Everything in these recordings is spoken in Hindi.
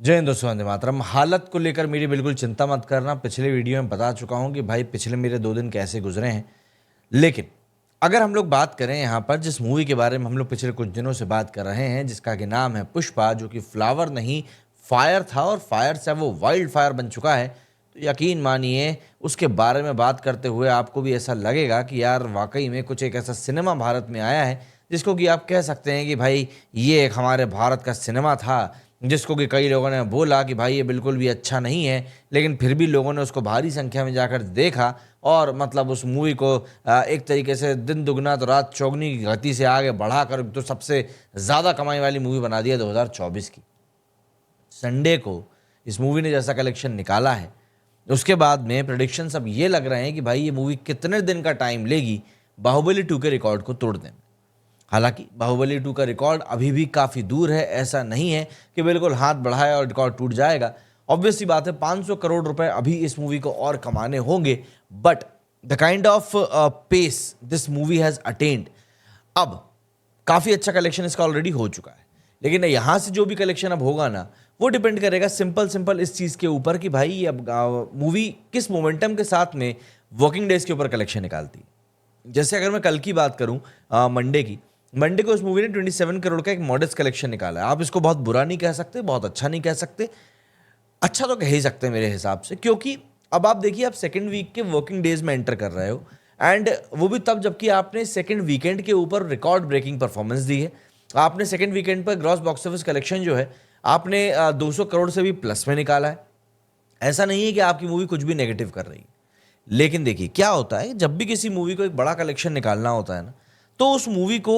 जय हिंद दोस्तों, वंदे मातरम। हालत को लेकर मेरी बिल्कुल चिंता मत करना। पिछले वीडियो में बता चुका हूं कि भाई पिछले मेरे 2 दिन कैसे गुजरे हैं। लेकिन अगर हम लोग बात करें यहाँ पर जिस मूवी के बारे में हम लोग पिछले कुछ दिनों से बात कर रहे हैं, जिसका कि नाम है पुष्पा, जो कि फ्लावर नहीं फायर था और फायर से अब वो वाइल्ड फायर बन चुका है, तो यकीन मानिए उसके बारे में बात करते हुए आपको भी ऐसा लगेगा कि यार वाकई में कुछ एक ऐसा सिनेमा भारत में आया है जिसको कि आप कह सकते हैं कि भाई ये एक हमारे भारत का सिनेमा था, जिसको कि कई लोगों ने बोला कि भाई ये बिल्कुल भी अच्छा नहीं है, लेकिन फिर भी लोगों ने उसको भारी संख्या में जाकर देखा और मतलब उस मूवी को एक तरीके से दिन दुगना तो रात चौगनी की गति से आगे बढ़ाकर तो सबसे ज़्यादा कमाई वाली मूवी बना दिया 2024 की। संडे को इस मूवी ने जैसा कलेक्शन निकाला है, उसके बाद में प्रेडिक्शन सब ये लग रहे हैं कि भाई ये मूवी कितने दिन का टाइम लेगी बाहुबली 2 के रिकॉर्ड को तोड़ने में। हालांकि बाहुबली 2 का रिकॉर्ड अभी भी काफ़ी दूर है, ऐसा नहीं है कि बिल्कुल हाथ बढ़ाया और रिकॉर्ड टूट जाएगा। ऑब्वियस सी बात है, 500 करोड़ रुपए अभी इस मूवी को और कमाने होंगे, but the kind of pace this movie has attained, अब काफ़ी अच्छा कलेक्शन इसका ऑलरेडी हो चुका है। लेकिन यहाँ से जो भी कलेक्शन अब होगा ना, वो डिपेंड करेगा सिंपल सिंपल इस चीज़ के ऊपर कि भाई ये अब मूवी किस मोमेंटम के साथ में वर्किंग डेज के ऊपर कलेक्शन निकालती है। जैसे अगर मैं कल की बात करूं, मंडे को इस मूवी ने 27 करोड़ का एक मॉडेस्ट कलेक्शन निकाला है। आप इसको बहुत बुरा नहीं कह सकते, बहुत अच्छा नहीं कह सकते, अच्छा तो कह ही सकते हैं मेरे हिसाब से, क्योंकि अब आप देखिए आप सेकेंड वीक के वर्किंग डेज में एंटर कर रहे हो, एंड वो भी तब जबकि आपने सेकेंड वीकेंड के ऊपर रिकॉर्ड ब्रेकिंग परफॉर्मेंस दी है। आपने सेकेंड वीकेंड पर ग्रॉस बॉक्स ऑफिस कलेक्शन जो है आपने 200 करोड़ से भी प्लस में निकाला है। ऐसा नहीं है कि आपकी मूवी कुछ भी नेगेटिव कर रही है, लेकिन देखिए क्या होता है, जब भी किसी मूवी को एक बड़ा कलेक्शन निकालना होता है ना, तो उस मूवी को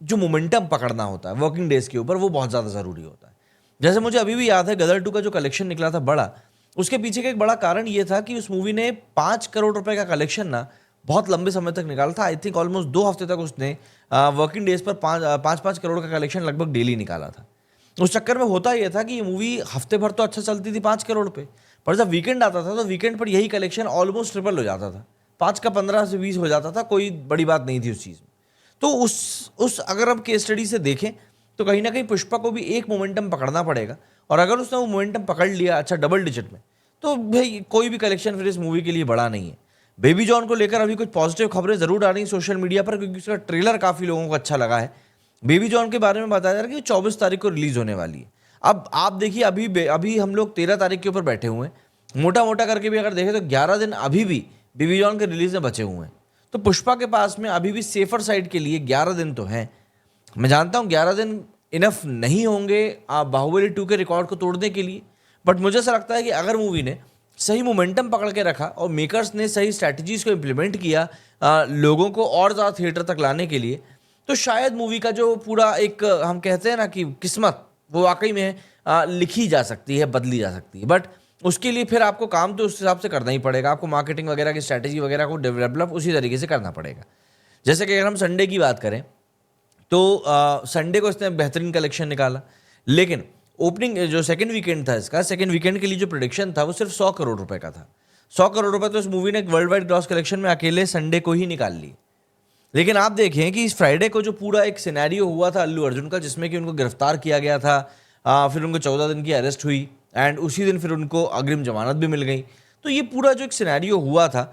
जो मोमेंटम पकड़ना होता है वर्किंग डेज के ऊपर, वो बहुत ज़्यादा ज़रूरी होता है। जैसे मुझे अभी भी याद है गदर 2 का जो कलेक्शन निकला था बड़ा, उसके पीछे का एक बड़ा कारण ये था कि उस मूवी ने 5 करोड़ रुपए का कलेक्शन ना बहुत लंबे समय तक निकाला था। आई थिंक ऑलमोस्ट 2 हफ्ते तक उसने वर्किंग डेज पर 5-5 करोड़ का कलेक्शन लगभग डेली निकाला था। उस चक्कर में होता यह था कि ये मूवी हफ्ते भर तो अच्छा चलती थी 5 करोड़ पे, पर जब वीकेंड आता था तो वीकेंड पर यही कलेक्शन ऑलमोस्ट ट्रिपल हो जाता था, 5 का 15 से 20 हो जाता था। कोई बड़ी बात नहीं थी उस चीज़ में। तो उस अगर हम केस स्टडी से देखें तो कहीं ना कहीं पुष्पा को भी एक मोमेंटम पकड़ना पड़ेगा, और अगर उसने वो मोमेंटम पकड़ लिया अच्छा डबल डिजिट में, तो भाई कोई भी कलेक्शन फिर इस मूवी के लिए बड़ा नहीं है। बेबी जॉन को लेकर अभी कुछ पॉजिटिव खबरें जरूर आ रही सोशल मीडिया पर, क्योंकि उसका ट्रेलर काफ़ी लोगों को अच्छा लगा है। बेबी जॉन के बारे में बताया जा रहा है कि 24 तारीख को रिलीज होने वाली है। अब आप देखिए अभी अभी हम लोग 13 तारीख के ऊपर बैठे हुए हैं, मोटा मोटा करके भी अगर देखें तो 11 दिन अभी भी बेबी जॉन के रिलीज में बचे हुए हैं। तो पुष्पा के पास में अभी भी सेफर साइड के लिए 11 दिन तो हैं। मैं जानता हूँ 11 दिन इनफ नहीं होंगे आप बाहुबली 2 के रिकॉर्ड को तोड़ने के लिए, बट मुझे ऐसा लगता है कि अगर मूवी ने सही मोमेंटम पकड़ के रखा और मेकर्स ने सही स्ट्रैटेजीज को इम्प्लीमेंट किया लोगों को और ज़्यादा थिएटर तक लाने के लिए, तो शायद मूवी का जो पूरा एक हम कहते हैं ना कि किस्मत, वो वाकई में लिखी जा सकती है, बदली जा सकती है। बट उसके लिए फिर आपको काम तो उस हिसाब से करना ही पड़ेगा, आपको मार्केटिंग वगैरह की स्ट्रैटेजी वगैरह को डेवलप उसी तरीके से करना पड़ेगा। जैसे कि अगर हम संडे की बात करें तो संडे को इसने बेहतरीन कलेक्शन निकाला, लेकिन ओपनिंग जो सेकंड वीकेंड था इसका, सेकंड वीकेंड के लिए जो प्रोडिक्शन था वो सिर्फ 100 करोड़ रुपए का था। 100 करोड़ रुपए तो इस मूवी ने वर्ल्ड वाइड ग्रॉस कलेक्शन में अकेले संडे को ही निकाल ली। लेकिन आप देखें कि इस फ्राइडे को जो पूरा एक सिनेरियो हुआ था अल्लू अर्जुन का, जिसमें कि उनको गिरफ्तार किया गया था, फिर उनको 14 दिन की अरेस्ट हुई, एंड उसी दिन फिर उनको अग्रिम जमानत भी मिल गई। तो ये पूरा जो एक सिनेरियो हुआ था,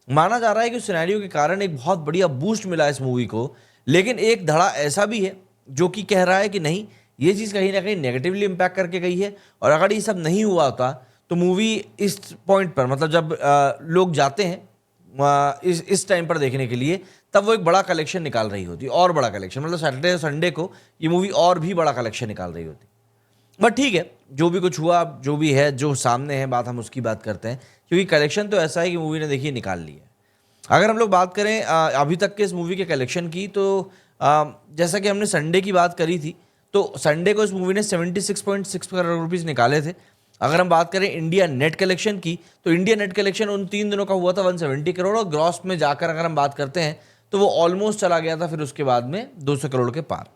माना जा रहा है कि उस सिनेरियो के कारण एक बहुत बढ़िया बूस्ट मिला इस मूवी को। लेकिन एक धड़ा ऐसा भी है जो कि कह रहा है कि नहीं, ये चीज़ कहीं ना कहीं नेगेटिवली इम्पैक्ट करके गई है, और अगर ये सब नहीं हुआ होता तो मूवी इस पॉइंट पर, मतलब जब लोग जाते हैं इस टाइम पर देखने के लिए, तब वो एक बड़ा कलेक्शन निकाल रही होती, और बड़ा कलेक्शन, मतलब सैटरडे और संडे को ये मूवी और भी बड़ा कलेक्शन निकाल रही होती। बट ठीक है, जो भी कुछ हुआ, जो भी है, जो सामने है बात, हम उसकी बात करते हैं, क्योंकि कलेक्शन तो ऐसा है कि मूवी ने देखिए निकाल ली है। अगर हम लोग बात करें अभी तक के इस मूवी के कलेक्शन की, तो जैसा कि हमने संडे की बात करी थी, तो संडे को इस मूवी ने 76.6 करोड़ रुपीज़ निकाले थे। अगर हम बात करें इंडिया नेट कलेक्शन की, तो इंडिया नेट कलेक्शन उन 3 दिनों का हुआ था 170 करोड़, और ग्रॉस में जाकर अगर हम बात करते हैं तो वो ऑलमोस्ट चला गया था फिर उसके बाद में 200 करोड़ के पार।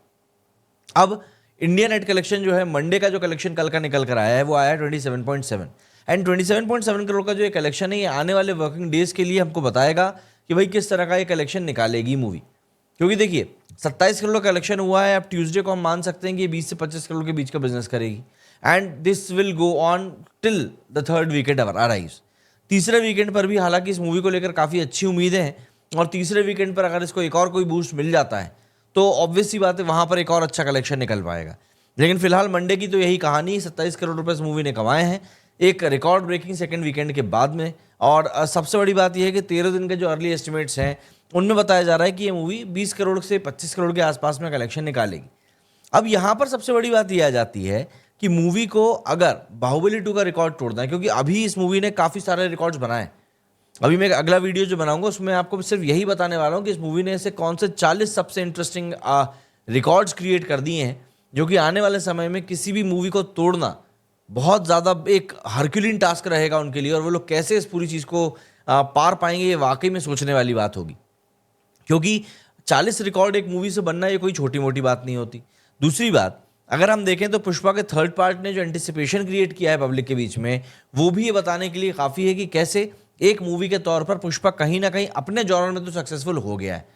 अब इंडिया नेट कलेक्शन जो है, मंडे का जो कलेक्शन कल का निकल कर आया है, वो आया 27.7, एंड 27.7 करोड़ का जो ये कलेक्शन है, ये आने वाले वर्किंग डेज के लिए हमको बताएगा कि भाई किस तरह का ये कलेक्शन निकालेगी मूवी। क्योंकि देखिए 27 करोड़ का कलेक्शन हुआ है, अब ट्यूसडे को हम मान सकते हैं कि ये 20 से 25 करोड़ के बीच का बिजनेस करेगी। And this will go on till the third weekend arrives. तीसरे वीकेंड पर भी हालांकि इस मूवी को लेकर काफ़ी अच्छी उम्मीदें हैं, और तीसरे वीकेंड पर अगर इसको एक और कोई बूस्ट मिल जाता है तो ऑब्वियस सी बात है वहाँ पर एक और अच्छा कलेक्शन निकल पाएगा। लेकिन फिलहाल मंडे की तो यही कहानी, 27 करोड़ रुपए इस मूवी ने कमाए हैं एक रिकॉर्ड ब्रेकिंग सेकंड वीकेंड के बाद में। और सबसे बड़ी बात यह है कि 13 दिन के जो अर्ली एस्टिमेट्स हैं उनमें बताया जा रहा है कि ये मूवी 20 करोड़ से 25 करोड़ के आसपास में कलेक्शन निकालेगी। अब यहाँ पर सबसे बड़ी बात यह आ जाती है कि मूवी को अगर बाहुबली 2 का रिकॉर्ड तोड़ना है, क्योंकि अभी इस मूवी ने काफ़ी सारे रिकॉर्ड्स बनाए। अभी मैं अगला वीडियो जो बनाऊंगा उसमें आपको सिर्फ यही बताने वाला हूँ कि इस मूवी ने ऐसे कौन से 40 सबसे इंटरेस्टिंग रिकॉर्ड्स क्रिएट कर दिए हैं जो कि आने वाले समय में किसी भी मूवी को तोड़ना बहुत ज़्यादा एक हरक्यूलिन टास्क रहेगा उनके लिए, और वो लोग कैसे इस पूरी चीज़ को पार पाएंगे ये वाकई में सोचने वाली बात होगी। क्योंकि 40 रिकॉर्ड एक मूवी से बनना ये कोई छोटी मोटी बात नहीं होती। दूसरी बात, अगर हम देखें तो पुष्पा के थर्ड पार्ट ने जो एंटिसिपेशन क्रिएट किया है पब्लिक के बीच में, वो भी ये बताने के लिए काफ़ी है कि कैसे एक मूवी के तौर पर पुष्पा कहीं ना कहीं अपने जॉनर में तो सक्सेसफुल हो गया है।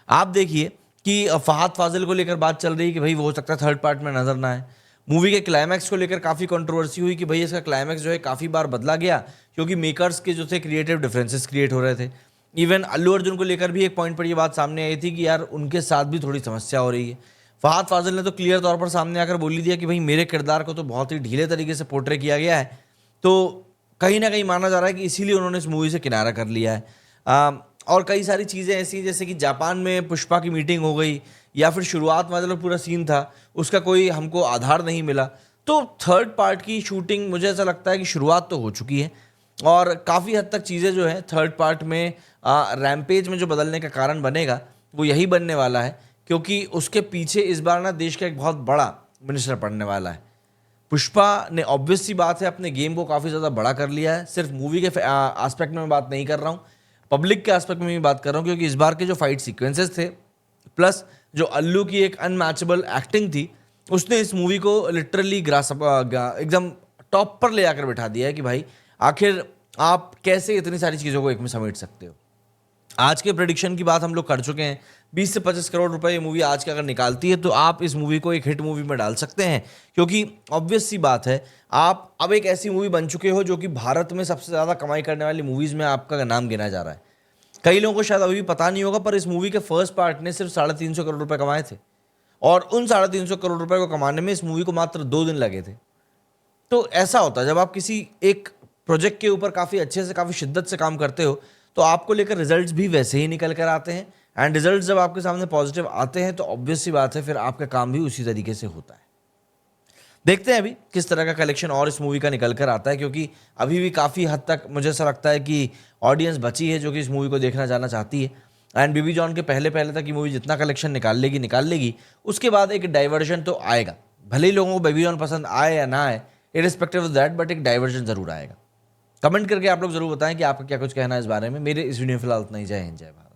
आप देखिए कि फहाद फाजिल को लेकर बात चल रही है कि भाई वो हो सकता है थर्ड पार्ट में नजर ना आए। मूवी के क्लाइमैक्स को लेकर काफ़ी कंट्रोवर्सी हुई कि भाई इसका क्लाइमैक्स जो है काफ़ी बार बदला गया क्योंकि मेकर्स के जो थे क्रिएटिव डिफरेंसेस क्रिएट हो रहे थे। इवन अल्लू अर्जुन को लेकर भी एक पॉइंट पर ये बात सामने आई थी कि यार उनके साथ भी थोड़ी समस्या हो रही है। फहाद फाजिल ने तो क्लियर तौर पर सामने आकर बोल दिया कि भाई मेरे किरदार को तो बहुत ही ढीले तरीके से पोर्ट्रे किया गया है, तो कहीं ना कहीं माना जा रहा है कि इसीलिए उन्होंने इस मूवी से किनारा कर लिया है। और कई सारी चीज़ें ऐसी जैसे कि जापान में पुष्पा की मीटिंग हो गई, या फिर शुरुआत में जो पूरा सीन था उसका कोई हमको आधार नहीं मिला। तो थर्ड पार्ट की शूटिंग मुझे ऐसा लगता है कि शुरुआत तो हो चुकी है, और काफ़ी हद तक चीज़ें जो है थर्ड पार्ट में रैम्पेज में जो बदलने का कारण बनेगा वो यही बनने वाला है, क्योंकि उसके पीछे इस बार ना देश का एक बहुत बड़ा मिनिस्टर पड़ने वाला है। पुष्पा ने ऑब्वियस सी बात है अपने गेम को काफ़ी ज़्यादा बड़ा कर लिया है। सिर्फ मूवी के एस्पेक्ट में मैं बात नहीं कर रहा हूँ, पब्लिक के एस्पेक्ट में भी बात कर रहा हूँ, क्योंकि इस बार के जो फाइट सीक्वेंसेस थे प्लस जो अल्लू की एक अनमैचेबल एक्टिंग थी, उसने इस मूवी को लिटरली एकदम टॉप पर ले आकर बैठा दिया है कि भाई आखिर आप कैसे इतनी सारी चीज़ों को एक में समेट सकते हो। आज के प्रेडिक्शन की बात हम लोग कर चुके हैं, 20 से 25 करोड़ रुपए ये मूवी आज के अगर निकालती है तो आप इस मूवी को एक हिट मूवी में डाल सकते हैं, क्योंकि ऑब्वियस सी बात है आप अब एक ऐसी मूवी बन चुके हो जो कि भारत में सबसे ज़्यादा कमाई करने वाली मूवीज़ में आपका नाम गिना जा रहा है। कई लोगों को शायद अभी भी पता नहीं होगा, पर इस मूवी के फर्स्ट पार्ट ने सिर्फ 350 करोड़ रुपए कमाए थे, और उन 350 करोड़ रुपए को कमाने में इस मूवी को मात्र 2 दिन लगे थे। तो ऐसा होता है जब आप किसी एक प्रोजेक्ट के ऊपर काफ़ी अच्छे से काफ़ी शिद्दत से काम करते हो तो आपको लेकर रिजल्ट्स भी वैसे ही निकल कर आते हैं, एंड रिजल्ट्स जब आपके सामने पॉजिटिव आते हैं तो ऑब्वियस सी बात है फिर आपका काम भी उसी तरीके से होता है। देखते हैं अभी किस तरह का कलेक्शन और इस मूवी का निकल कर आता है, क्योंकि अभी भी काफ़ी हद तक मुझे ऐसा लगता है कि ऑडियंस बची है जो कि इस मूवी को देखना जाना चाहती है। एंड बेबी जॉन के पहले पहले तक ये मूवी जितना कलेक्शन निकाल लेगी उसके बाद एक डाइवर्जन तो आएगा। भले ही लोगों को बेबी जॉन पसंद आए या ना आए, इरिस्पेक्टिव ऑफ दैट, बट एक डाइवर्जन जरूर आएगा। कमेंट करके आप लोग जरूर बताएं कि आपका क्या कुछ कहना है इस बारे में। मेरे इस वीडियो में फिलहाल उतना ही। जय हिंद, जय भारत।